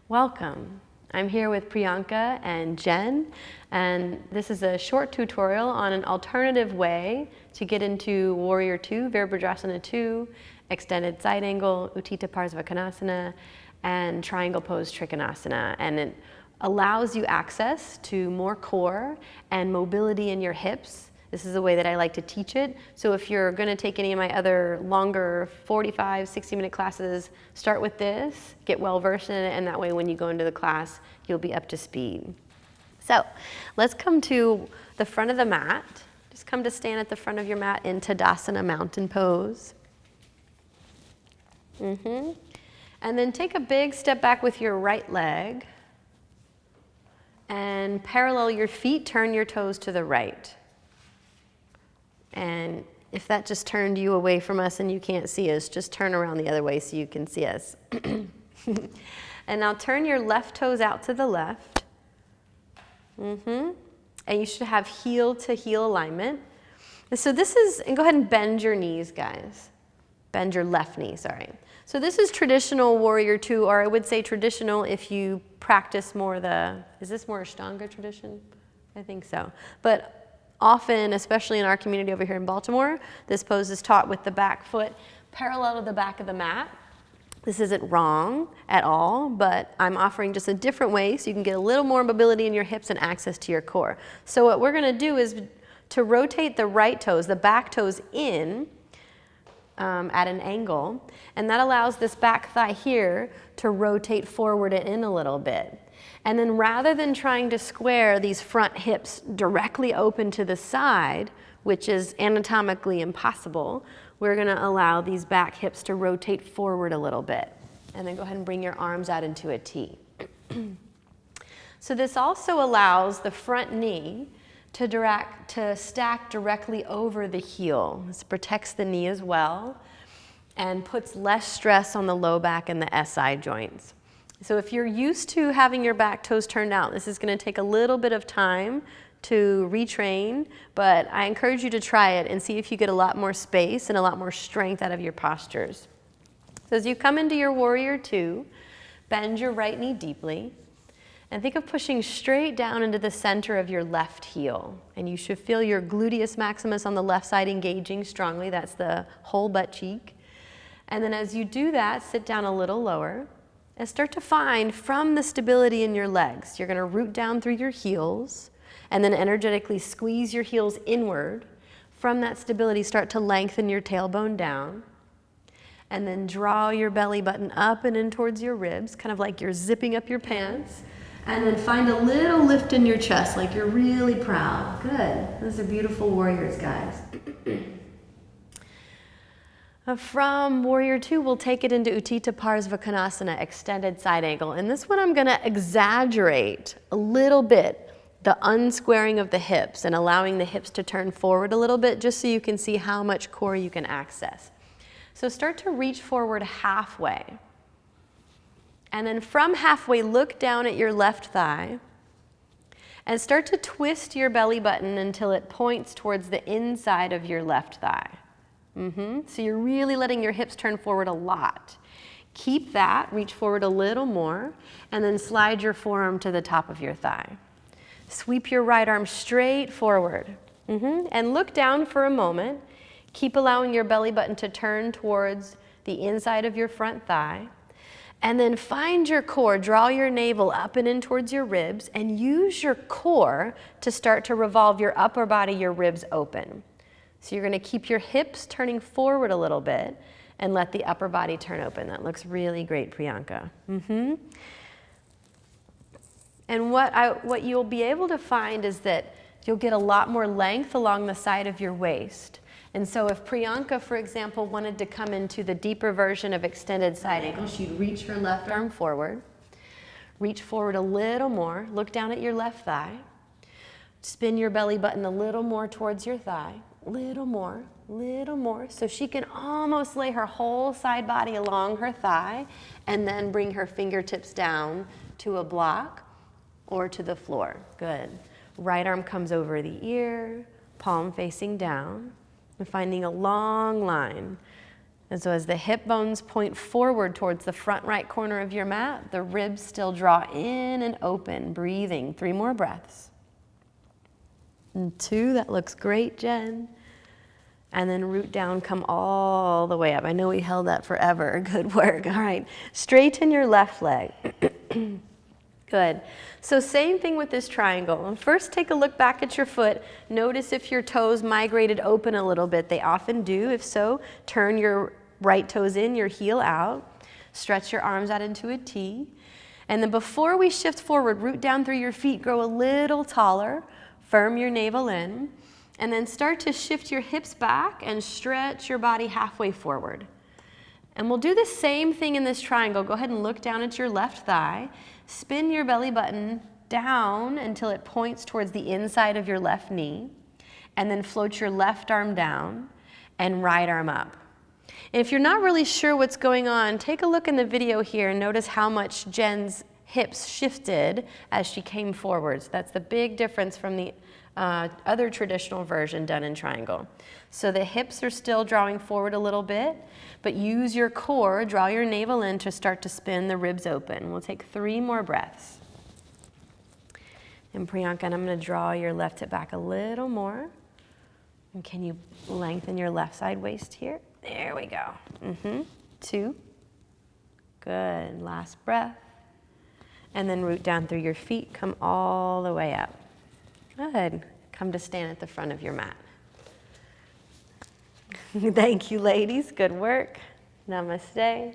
Welcome. I'm here with Priyanka and Jen, and this is a short tutorial on an alternative way to get into Warrior II, Virabhadrasana II, extended side angle, Utthita Parsvakonasana, and triangle pose Trikonasana. And it allows you access to more core and mobility in your hips. This is the way that I like to teach it. So if you're going to take any of my other longer 45, 60-minute classes, start with this, get well versed in it, and that way when you go into the class, you'll be up to speed. So let's come to the front of the mat. Just come to stand at the front of your mat in Tadasana mountain pose. And then take a big step back with your right leg and parallel your feet, turn your toes to the right. And if that just turned you away from us and you can't see us, just turn around the other way so you can see us. And now turn your left toes out to the left. And you should have heel to heel alignment. And so this is, and go ahead and bend your knees, guys. Bend your left knee, sorry. So this is traditional Warrior II, or I would say traditional if you practice more is this more Ashtanga tradition? I think so. But often, especially in our community over here in Baltimore, this pose is taught with the back foot parallel to the back of the mat. This isn't wrong at all, but I'm offering just a different way so you can get a little more mobility in your hips and access to your core. So what we're going to do is to rotate the right toes, the back toes in at an angle, and that allows this back thigh here to rotate forward and in a little bit. And then rather than trying to square these front hips directly open to the side, which is anatomically impossible, we're going to allow these back hips to rotate forward a little bit. And then go ahead and bring your arms out into a T. So this also allows the front knee to stack directly over the heel. This protects the knee as well and puts less stress on the low back and the SI joints. So if you're used to having your back toes turned out, this is going to take a little bit of time to retrain, but I encourage you to try it and see if you get a lot more space and a lot more strength out of your postures. So as you come into your Warrior II, bend your right knee deeply and think of pushing straight down into the center of your left heel. And you should feel your gluteus maximus on the left side engaging strongly. That's the whole butt cheek. And then as you do that, sit down a little lower. And start to find from the stability in your legs. You're going to root down through your heels and then energetically squeeze your heels inward. From that stability, start to lengthen your tailbone down. And then draw your belly button up and in towards your ribs, kind of like you're zipping up your pants. And then find a little lift in your chest, like you're really proud. Good. Those are beautiful warriors, guys. From Warrior II, we'll take it into Utthita Parsvakonasana, extended side angle. And this one I'm going to exaggerate a little bit the unsquaring of the hips and allowing the hips to turn forward a little bit just so you can see how much core you can access. So start to reach forward halfway. And then from halfway, look down at your left thigh and start to twist your belly button until it points towards the inside of your left thigh. So you're really letting your hips turn forward a lot. Keep that, reach forward a little more, and then slide your forearm to the top of your thigh. Sweep your right arm straight forward. And look down for a moment. Keep allowing your belly button to turn towards the inside of your front thigh. And then find your core, draw your navel up and in towards your ribs, and use your core to start to revolve your upper body, your ribs open. So you're going to keep your hips turning forward a little bit and let the upper body turn open. That looks really great, Priyanka. And what you'll be able to find is that you'll get a lot more length along the side of your waist. And so if Priyanka, for example, wanted to come into the deeper version of extended side angle, she'd reach her left arm forward, reach forward a little more, look down at your left thigh, spin your belly button a little more towards your thigh, little more, so she can almost lay her whole side body along her thigh and then bring her fingertips down to a block or to the floor. Good. Right arm comes over the ear, palm facing down, and finding a long line. And so as the hip bones point forward towards the front right corner of your mat, the ribs still draw in and open, breathing. 3 more breaths. And 2, that looks great, Jen. And then root down, come all the way up. I know we held that forever. Good work. All right. Straighten your left leg. Good. So same thing with this triangle. First, take a look back at your foot. Notice if your toes migrated open a little bit. They often do. If so, turn your right toes in, your heel out. Stretch your arms out into a T. And then before we shift forward, root down through your feet, grow a little taller. Firm your navel in. And then start to shift your hips back and stretch your body halfway forward. And we'll do the same thing in this triangle. Go ahead and look down at your left thigh. Spin your belly button down until it points towards the inside of your left knee. And then float your left arm down and right arm up. And if you're not really sure what's going on, take a look in the video here and notice how much Jen's hips shifted as she came forwards. That's the big difference from the other traditional version done in triangle. So the hips are still drawing forward a little bit, but use your core, draw your navel in to start to spin the ribs open. We'll take 3 more breaths. And Priyanka, and I'm going to draw your left hip back a little more. And can you lengthen your left side waist here? There we go. 2. Good. Last breath. And then root down through your feet. Come all the way up. Good. Come to stand at the front of your mat. Thank you, ladies. Good work. Namaste.